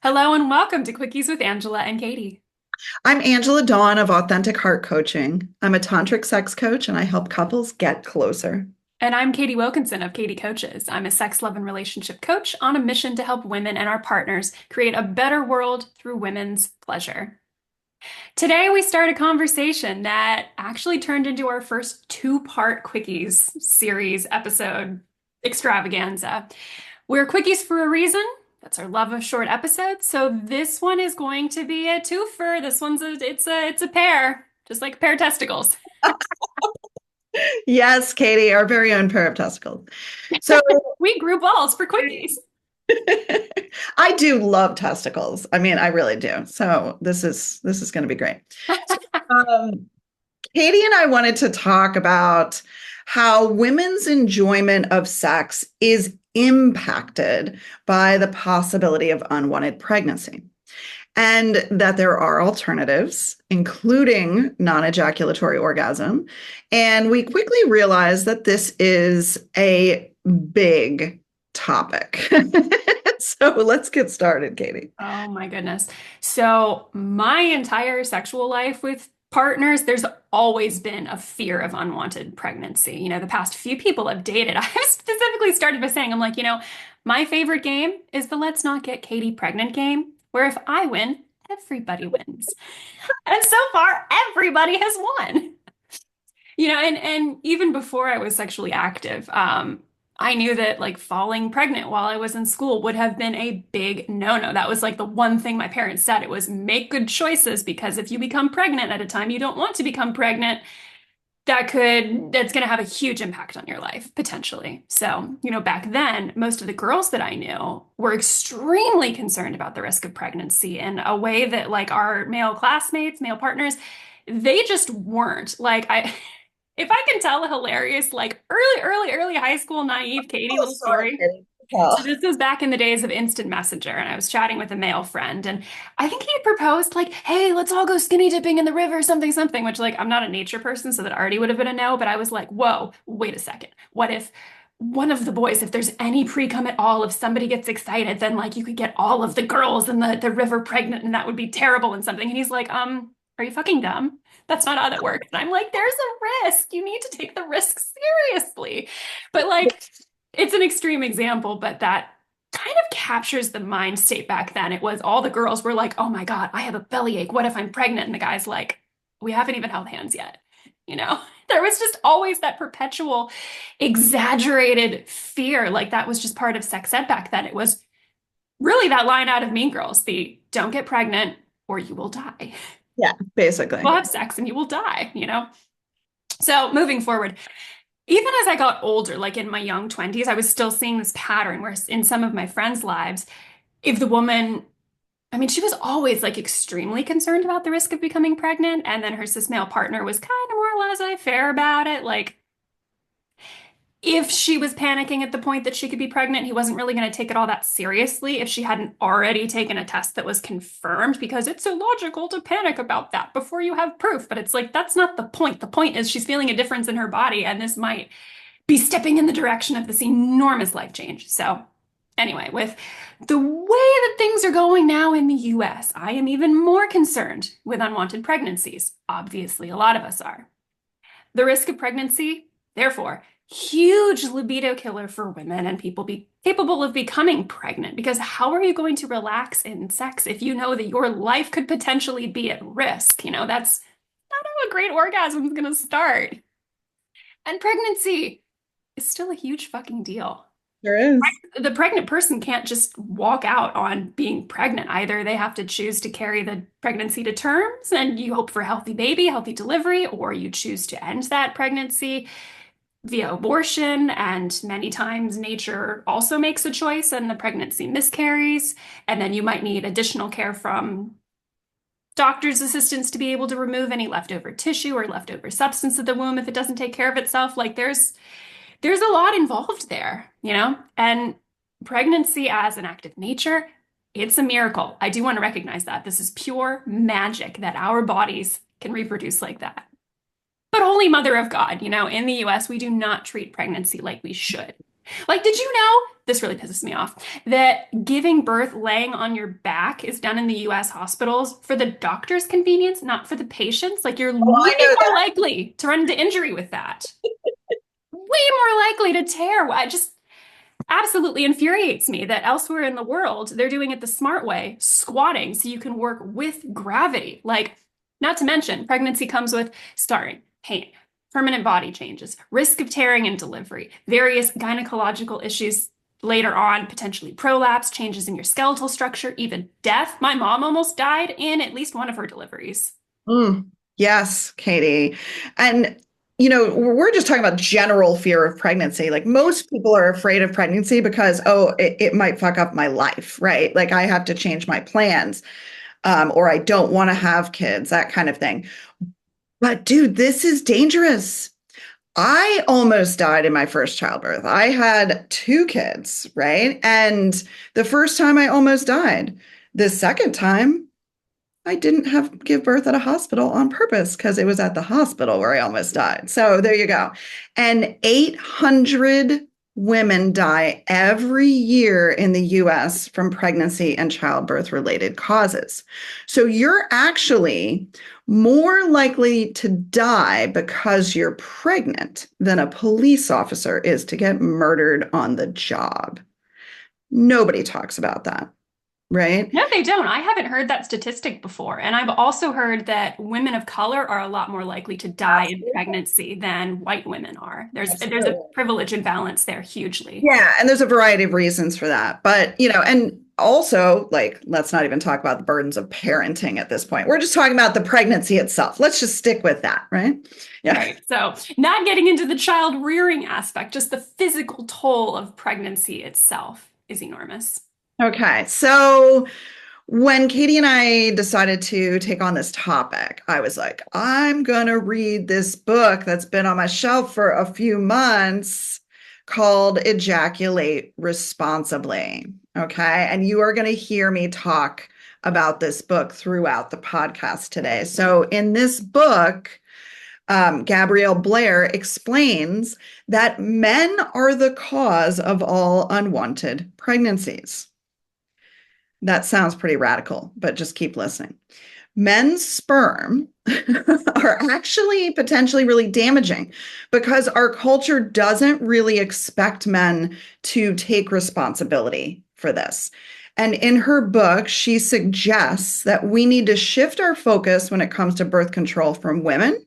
Hello and welcome to Quickies with Angela and Katie. I'm Angela Dawn of Authentic Heart Coaching. I'm a tantric sex coach and I help couples get closer. And I'm Katie Wilkinson of Katie Coaches. I'm a sex, love, and relationship coach on a mission to help women and our partners create a better world through women's pleasure. Today, we start a conversation that actually turned into our first two-part Quickies series episode extravaganza. We're Quickies for a reason. That's our love of short episodes. So this one is going to be a twofer. This one's it's a pair, just like a pair of testicles. Yes, Katie, our very own pair of testicles. So We grew balls for Quickies. I do love testicles. I mean, I really do. So this is going to be great. So, Katie and I wanted to talk about how women's enjoyment of sex is impacted by the possibility of unwanted pregnancy. And that there are alternatives, including non-ejaculatory orgasm. And we quickly realized that this is a big topic. So let's get started, Katie. Oh my goodness. So my entire sexual life with partners, there's always been a fear of unwanted pregnancy. The past few people I've dated, I've specifically started by saying, I'm like, my favorite game is the let's not get Katie pregnant game, where if I win, everybody wins. And so far, everybody has won. And even before I was sexually active, I knew that like falling pregnant while I was in school would have been a big no-no. That was like the one thing my parents said. It was make good choices because if you become pregnant at a time you don't want to become pregnant, that's going to have a huge impact on your life potentially. So, back then, most of the girls that I knew were extremely concerned about the risk of pregnancy in a way that like our male classmates, male partners, they just weren't. Like if I can tell a hilarious, like early high school naive Katie Oh, little sorry, story. Katie. So Oh, this was back in the days of instant messenger, and I was chatting with a male friend, and I think he had proposed like, "Hey, let's all go skinny dipping in the river, something, something." Which, like, I'm not a nature person, so that already would have been a no. But I was like, "Whoa, wait a second. What if one of the boys, if there's any pre-cum at all, if somebody gets excited, then like you could get all of the girls in the river pregnant, and that would be terrible and something." And he's like, are you fucking dumb? That's not how that works." And I'm like, "There's a risk. You need to take the risk seriously." But like, it's an extreme example, but that kind of captures the mind state back then. It was all the girls were like, "Oh my God, I have a bellyache. What if I'm pregnant?" And the guy's like, "We haven't even held hands yet." You know, there was just always that perpetual exaggerated fear. Like that was just part of sex ed back then. It was really that line out of Mean Girls, the don't get pregnant or you will die. yeah, basically. We'll have sex and you will die. So moving forward, even as I got older, like in my young 20s, I was still seeing this pattern where in some of my friends' lives, if the woman, I mean, she was always like extremely concerned about the risk of becoming pregnant. And then her cis male partner was kind of more or less fair about it. Like, if she was panicking at the point that she could be pregnant, he wasn't really going to take it all that seriously if she hadn't already taken a test that was confirmed, because it's illogical to panic about that before you have proof. But it's like, that's not the point. The point is she's feeling a difference in her body, and this might be stepping in the direction of this enormous life change. So, anyway, with the way that things are going now in the US, I am even more concerned with unwanted pregnancies. Obviously, a lot of us are. The risk of pregnancy, therefore, huge libido killer for women and people be capable of becoming pregnant, because how are you going to relax in sex if you know that your life could potentially be at risk? That's not how a great orgasm is going to start. And pregnancy is still a huge fucking deal. There is. The pregnant person can't just walk out on being pregnant either. They have to choose to carry the pregnancy to terms, and you hope for a healthy baby, healthy delivery, or you choose to end that pregnancy via abortion. And many times nature also makes a choice and the pregnancy miscarries. And then you might need additional care from doctor's assistants to be able to remove any leftover tissue or leftover substance of the womb if it doesn't take care of itself. Like there's a lot involved there. And pregnancy as an act of nature, it's a miracle. I do want to recognize that. This is pure magic that our bodies can reproduce like that. But Holy Mother of God, in the US, we do not treat pregnancy like we should. Like, did you know, this really pisses me off, that giving birth laying on your back is done in the US hospitals for the doctor's convenience, not for the patient's? Like, you're way Oh, I know more that. likely to run into injury with that. Way more likely to tear. I just absolutely infuriates me that elsewhere in the world, they're doing it the smart way, squatting so you can work with gravity. Like, not to mention, pregnancy comes with scarring, pain, permanent body changes, risk of tearing in delivery, various gynecological issues later on, potentially prolapse, changes in your skeletal structure, even death. My mom almost died in at least one of her deliveries. Mm, yes, Katie. And, we're just talking about general fear of pregnancy. Like most people are afraid of pregnancy because, oh, it might fuck up my life, right? Like I have to change my plans, or I don't want to have kids, that kind of thing. But dude, this is dangerous. I almost died in my first childbirth. I had two kids, right? And the first time I almost died. The second time, I didn't have give birth at a hospital on purpose because it was at the hospital where I almost died. So there you go. And 800 women die every year in the US from pregnancy and childbirth related causes. So you're actually more likely to die because you're pregnant than a police officer is to get murdered on the job. Nobody talks about that, right? No, they don't. I haven't heard that statistic before. And I've also heard that women of color are a lot more likely to die in Absolutely. pregnancy than white women are. There's a Absolutely. privilege imbalance there hugely. Yeah, and there's a variety of reasons for that. But, and also, like, let's not even talk about the burdens of parenting at this point. We're just talking about the pregnancy itself. Let's just stick with that, right? Yeah. Right. So, not getting into the child rearing aspect, just the physical toll of pregnancy itself is enormous. Okay. So when Katie and I decided to take on this topic, I was like, I'm going to read this book that's been on my shelf for a few months called Ejaculate Responsibly. Okay. And you are going to hear me talk about this book throughout the podcast today. So in this book, Gabrielle Blair explains that men are the cause of all unwanted pregnancies. That sounds pretty radical, but just keep listening. Men's sperm are actually potentially really damaging because our culture doesn't really expect men to take responsibility for this. And in her book, she suggests that we need to shift our focus when it comes to birth control from women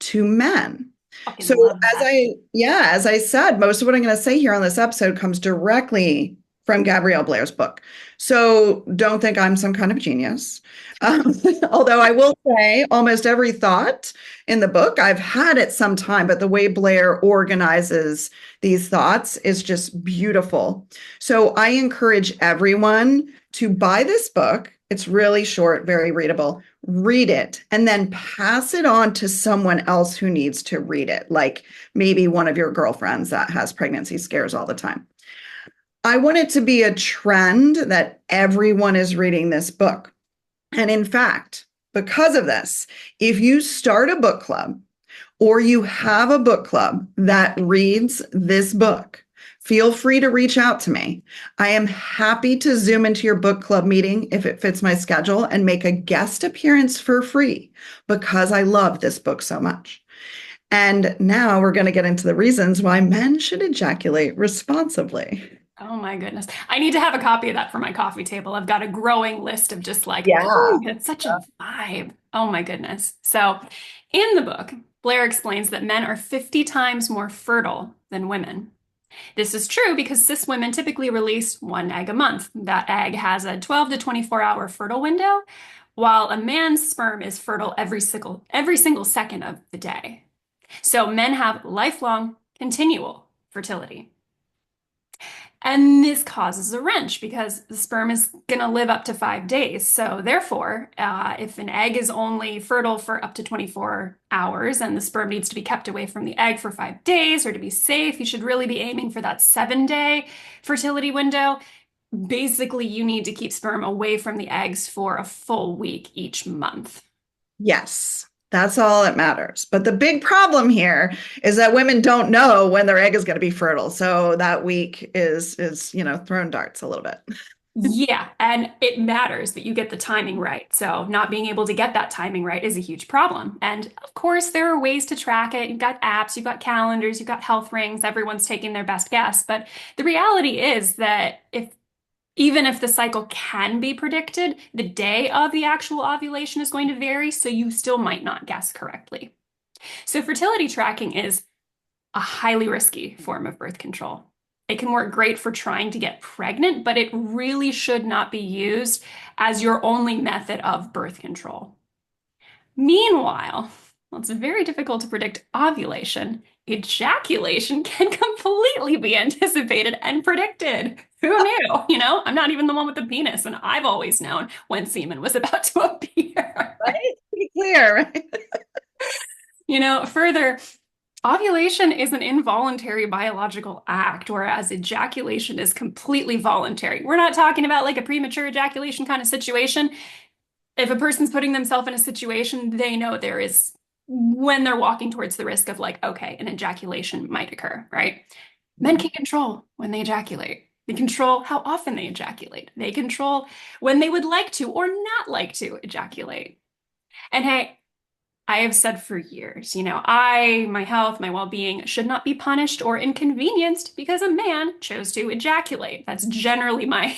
to men. Fucking So love as that. I said, most of what I'm going to say here on this episode comes directly from Gabrielle Blair's book. So don't think I'm some kind of genius. Um, although I will say almost every thought in the book I've had at some time, but the way Blair organizes these thoughts is just beautiful. So I encourage everyone to buy this book. It's really short, very readable. Read it and then pass it on to someone else who needs to read it, like maybe one of your girlfriends that has pregnancy scares all the time. I want it to be a trend that everyone is reading this book. And in fact, because of this, if you start a book club or you have a book club that reads this book, feel free to reach out to me. I am happy to Zoom into your book club meeting if it fits my schedule and make a guest appearance for free because I love this book so much. And now we're going to get into the reasons why men should ejaculate responsibly. Oh my goodness. I need to have a copy of that for my coffee table. I've got a growing list of just like, Yeah. ooh, it's such a vibe. Oh my goodness. So, in the book, Blair explains that men are 50 times more fertile than women. This is true because cis women typically release one egg a month. That egg has a 12 to 24-hour fertile window, while a man's sperm is fertile every single second of the day. So men have lifelong, continual fertility. And this causes a wrench because the sperm is going to live up to 5 days. So, therefore, if an egg is only fertile for up to 24 hours and the sperm needs to be kept away from the egg for 5 days or to be safe, you should really be aiming for that 7 day fertility window. Basically, you need to keep sperm away from the eggs for a full week each month. Yes. That's all that matters. But the big problem here is that women don't know when their egg is going to be fertile. So that week is, thrown darts a little bit. Yeah, and it matters that you get the timing right. So, not being able to get that timing right is a huge problem. And of course, there are ways to track it. You've got apps, you've got calendars, you've got health rings, everyone's taking their best guess. But the reality is that even if the cycle can be predicted, the day of the actual ovulation is going to vary, so you still might not guess correctly. So, fertility tracking is a highly risky form of birth control. It can work great for trying to get pregnant, but it really should not be used as your only method of birth control. Meanwhile, well, it's very difficult to predict ovulation. Ejaculation can completely be anticipated and predicted. Who knew? I'm not even the one with the penis, and I've always known when semen was about to appear. Right? Pretty clear, right? Further, ovulation is an involuntary biological act, whereas ejaculation is completely voluntary. We're not talking about like a premature ejaculation kind of situation. If a person's putting themselves in a situation, they know there is when they're walking towards the risk of like, okay, an ejaculation might occur, right? Men can control when they ejaculate. They control how often they ejaculate. They control when they would like to or not like to ejaculate. And hey, I have said for years, my health, my well-being should not be punished or inconvenienced because a man chose to ejaculate. That's generally my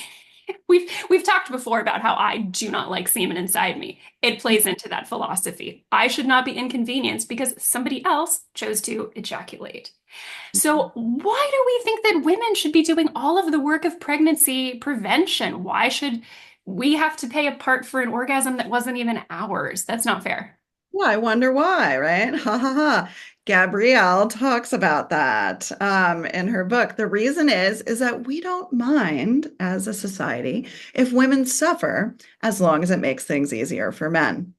we've talked before about how I do not like semen inside me. It plays into that philosophy. I should not be inconvenienced because somebody else chose to ejaculate. So why do we think that women should be doing all of the work of pregnancy prevention? Why should we have to pay a part for an orgasm that wasn't even ours? That's not fair. Yeah, I wonder why, right? Ha ha ha. Gabrielle talks about that in her book. The reason is that we don't mind as a society if women suffer as long as it makes things easier for men.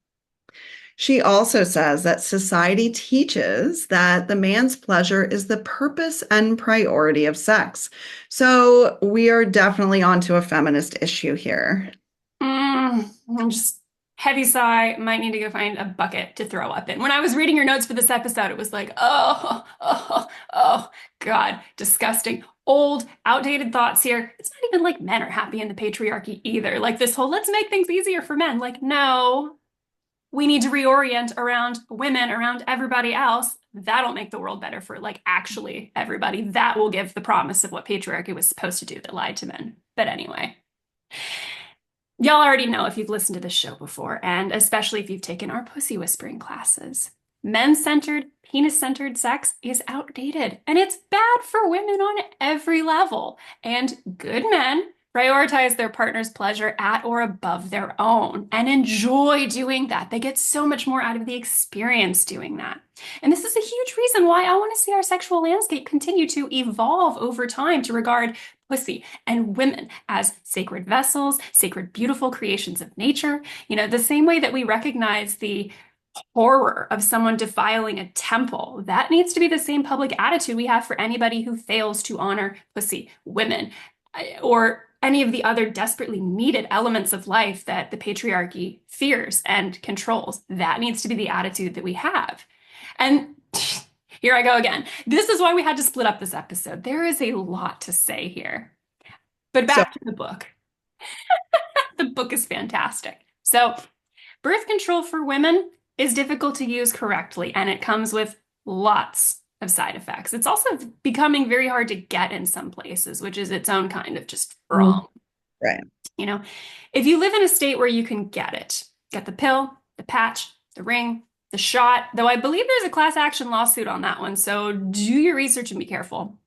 She also says that society teaches that the man's pleasure is the purpose and priority of sex. So we are definitely onto a feminist issue here. I'm just heavy sigh, might need to go find a bucket to throw up in. When I was reading your notes for this episode, it was like, oh, God, disgusting. Old, outdated thoughts here. It's not even like men are happy in the patriarchy either. Like this whole let's make things easier for men. Like, no, we need to reorient around women, around everybody else. That'll make the world better for like actually everybody. That will give the promise of what patriarchy was supposed to do that lied to men. But anyway. Y'all already know if you've listened to this show before, and especially if you've taken our pussy whispering classes. Men-centered, penis-centered sex is outdated, and it's bad for women on every level. And good men prioritize their partner's pleasure at or above their own and enjoy doing that. They get so much more out of the experience doing that. And this is a huge reason why I want to see our sexual landscape continue to evolve over time to regard pussy and women as sacred vessels, sacred, beautiful creations of nature. The same way that we recognize the horror of someone defiling a temple, that needs to be the same public attitude we have for anybody who fails to honor pussy, women, or any of the other desperately needed elements of life that the patriarchy fears and controls. That needs to be the attitude that we have. And here I go again. This is why we had to split up this episode. There is a lot to say here. But back to the book. The book is fantastic. So, birth control for women is difficult to use correctly, and it comes with lots of side effects. It's also becoming very hard to get in some places, which is its own kind of just wrong. Right. If you live in a state where you can get the pill, the patch, the ring, the shot, though I believe there's a class action lawsuit on that one, so do your research and be careful.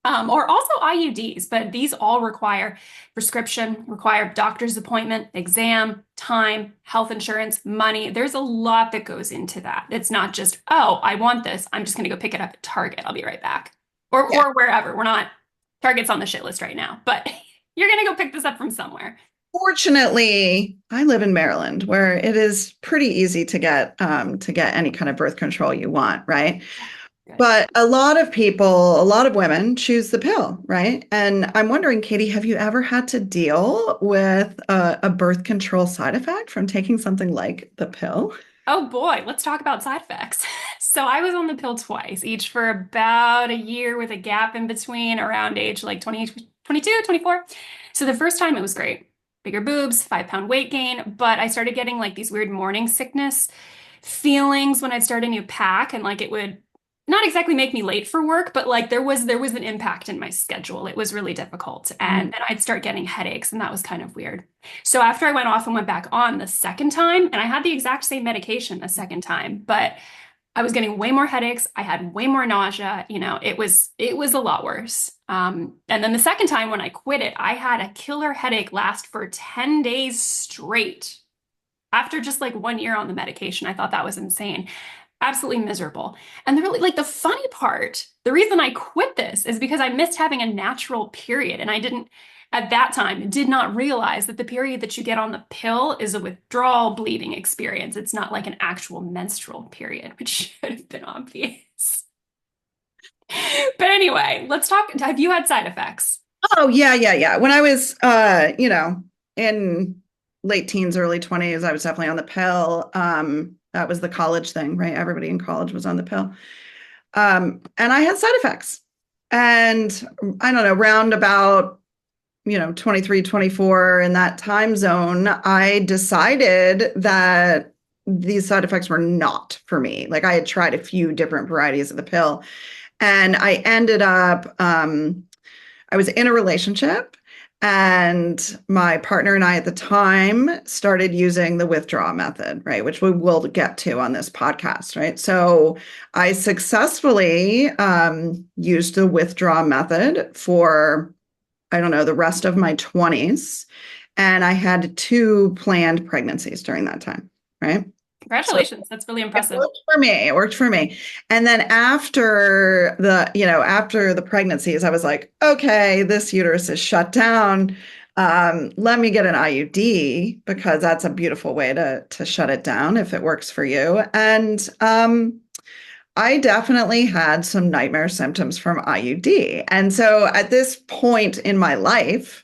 Or also IUDs, but these all require prescription, require doctor's appointment, exam, time, health insurance, money. There's a lot that goes into that. It's not just, oh, I want this. I'm just going to go pick it up at Target. I'll be right back. Or wherever. We're not, Target's on the shit list right now, but you're going to go pick this up from somewhere. Fortunately, I live in Maryland, where it is pretty easy to get any kind of birth control you want, right? Good. But a lot of women choose the pill, right? And I'm wondering, Caity, have you ever had to deal with a birth control side effect from taking something like the pill? Oh boy, let's talk about side effects. So I was on the pill twice, each for about a year with a gap in between around age like 20, 22, 24. So the first time it was great. Bigger boobs, 5 pound weight gain, but I started getting like these weird morning sickness feelings when I'd start a new pack and like it would not exactly make me late for work, but like there was an impact in my schedule. It was really difficult. Mm. And then I'd start getting headaches and that was kind of weird. So after I went off and went back on the second time, and I had the exact same medication the second time, but I was getting way more headaches. I had way more nausea. It was a lot worse. And then the second time when I quit it, I had a killer headache last for 10 days straight. After just like 1 year on the medication, I thought that was insane. Absolutely miserable. And the really like the funny part, the reason I quit this is because I missed having a natural period. And I didn't at that time did not realize that the period that you get on the pill is a withdrawal bleeding experience. It's not like an actual menstrual period, which should have been obvious. But anyway, let's talk. Have you had side effects? Oh, yeah, yeah, yeah. When I was, in late teens, early 20s, I was definitely on the pill. That was the college thing, right? Everybody in college was on the pill. And I had side effects. And I don't know, round about, 23, 24 in that time zone, I decided that these side effects were not for me. Like I had tried a few different varieties of the pill, and I ended up, I was in a relationship, and my partner and I at the time started using the withdrawal method, right? Which we will get to on this podcast, right? So I successfully used the withdrawal method for, I don't know, the rest of my 20s. And I had two planned pregnancies during that time, right? So Congratulations. That's really it impressive. worked for me. It worked for me. And then after the pregnancies, I was like, okay, this uterus is shut down. Let me get an IUD because that's a beautiful way to shut it down if it works for you. And I definitely had some nightmare symptoms from IUD. And so at this point in my life,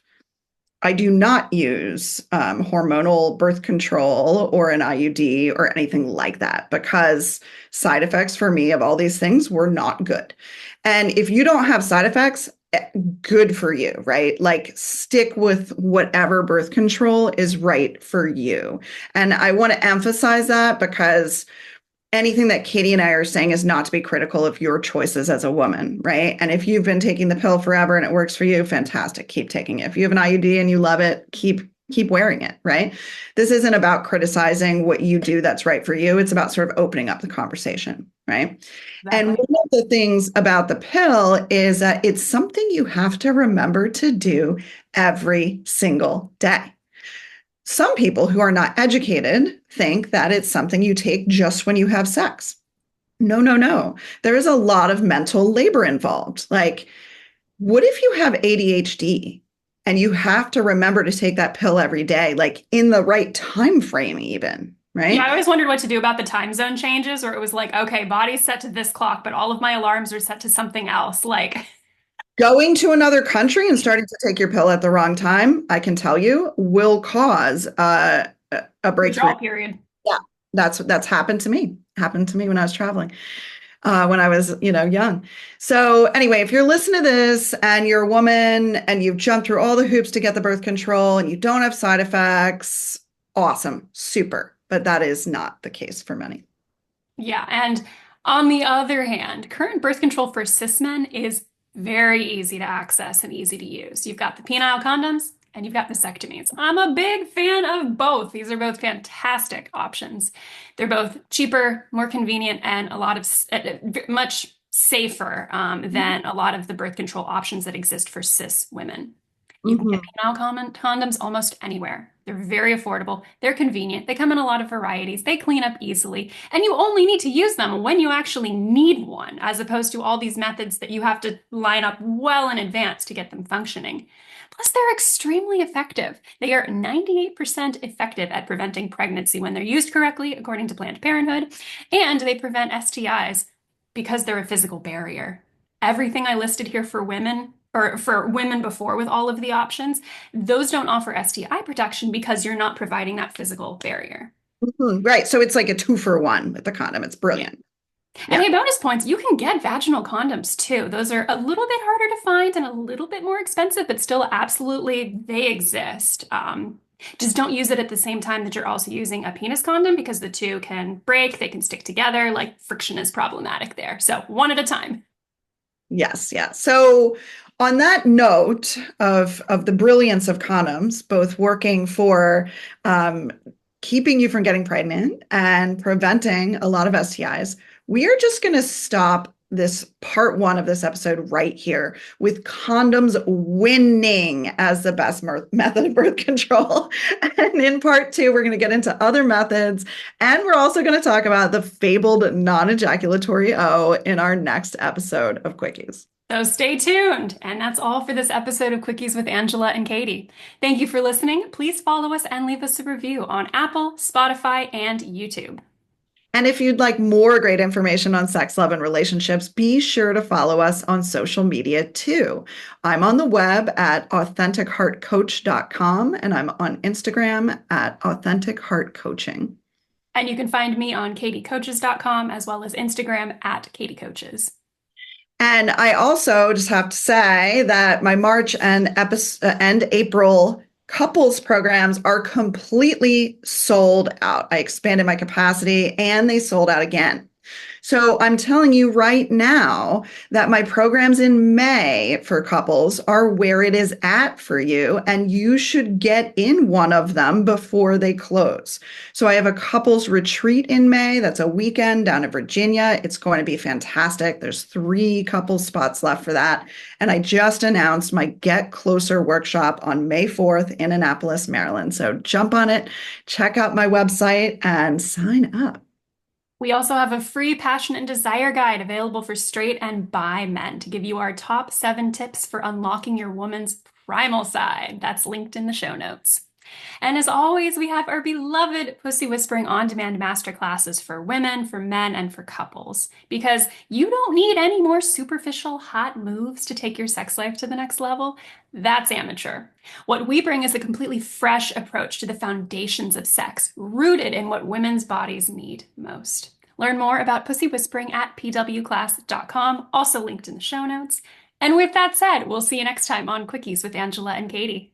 I do not use hormonal birth control or an IUD or anything like that because side effects for me of all these things were not good. And if you don't have side effects, good for you, right? Like stick with whatever birth control is right for you. And I want to emphasize that because anything that Caity and I are saying is not to be critical of your choices as a woman, right? And if you've been taking the pill forever and it works for you, fantastic, keep taking it. If you have an IUD and you love it, keep wearing it, right? This isn't about criticizing what you do that's right for you. It's about sort of opening up the conversation, right? And Exactly. one of the things about the pill is that it's something you have to remember to do every single day. Some people who are not educated think that it's something you take just when you have sex. No, no, no. There is a lot of mental labor involved. Like, what if you have ADHD and you have to remember to take that pill every day, like in the right time frame, even, Yeah, right? I always wondered what to do about the time zone changes, where it was like, okay, body's set to this clock, but all of my alarms are set to something else. Like, Going to another country and starting to take your pill at the wrong time, I can tell you, will cause a breakthrough. withdrawal period. Yeah, that's happened to me. Happened to me when I was traveling, when I was, young. So anyway, if you're listening to this and you're a woman and you've jumped through all the hoops to get the birth control and you don't have side effects, awesome, super. But that is not the case for many. Yeah. And on the other hand, current birth control for cis men is very easy to access and easy to use. You've got the penile condoms and you've got vasectomies. I'm a big fan of both. These are both fantastic options. They're both cheaper, more convenient, and a lot of much safer than a lot of the birth control options that exist for cis women. You can get Mhm. penile condoms almost anywhere. They're very affordable. They're convenient. They come in a lot of varieties. They clean up easily. And you only need to use them when you actually need one, as opposed to all these methods that you have to line up well in advance to get them functioning. Plus, they're extremely effective. They are 98% effective at preventing pregnancy when they're used correctly, according to Planned Parenthood, and they prevent STIs because they're a physical barrier. Everything I listed here for women or for women before with all of the options, those don't offer STI protection because you're not providing that physical barrier. Mhm. Right. So it's like a 2 for 1 with the condom. It's Yeah. brilliant. And Yeah. hey, bonus points, you can get vaginal condoms too. Those are a little bit harder to find and a little bit more expensive, but still absolutely they exist. Just don't use it at the same time that you're also using a penis condom because the two can break, they can stick together, like friction is problematic there. So one at a time. Yes. Yeah. So on that note of the brilliance of condoms, both working for um, keeping you from getting pregnant and preventing a lot of STIs, we are just going to stop this part 1 of this episode right here with condoms winning as the best method of birth control. And in part 2, we're going to get into other methods. And we're also going to talk about the fabled non-ejaculatory O in our next episode of Quickies. So stay tuned. And that's all for this episode of Quickies with Angela and Caity. Thank you for listening. Please follow us and leave us a review on Apple, Spotify, and YouTube. And if you'd like more great information on sex, love, and relationships, be sure to follow us on social media too. I'm on the web at AuthenticHeartCoach.com, and I'm on Instagram at AuthenticHeartCoaching. And you can find me on CaityCoaches.com as well as Instagram at CaityCoaches. And I also just have to say that my March and April couples programs are completely sold out. I expanded my capacity and they sold out again. So I'm telling you right now that my programs in May for couples are where it is at for you, and you should get in one of them before they close. So I have a couples retreat in May. That's a weekend down in Virginia. It's going to be fantastic. There's 3 couples spots left for that. And I just announced my Get Closer workshop on May 4th in Annapolis, Maryland. So jump on it, check out my website, and sign up. We also have a free passion and desire guide available for straight and bi men to give you our top 7 tips for unlocking your woman's primal side. That's linked in the show notes. And as always, we have our beloved Pussy Whispering On Demand masterclasses for women, for men, and for couples. Because you don't need any more superficial hot moves to take your sex life to the next level. That's amateur. What we bring is a completely fresh approach to the foundations of sex, rooted in what women's bodies need most. Learn more about Pussy Whispering at pwclass.com, also linked in the show notes. And with that said, we'll see you next time on Quickies with Angela and Caity.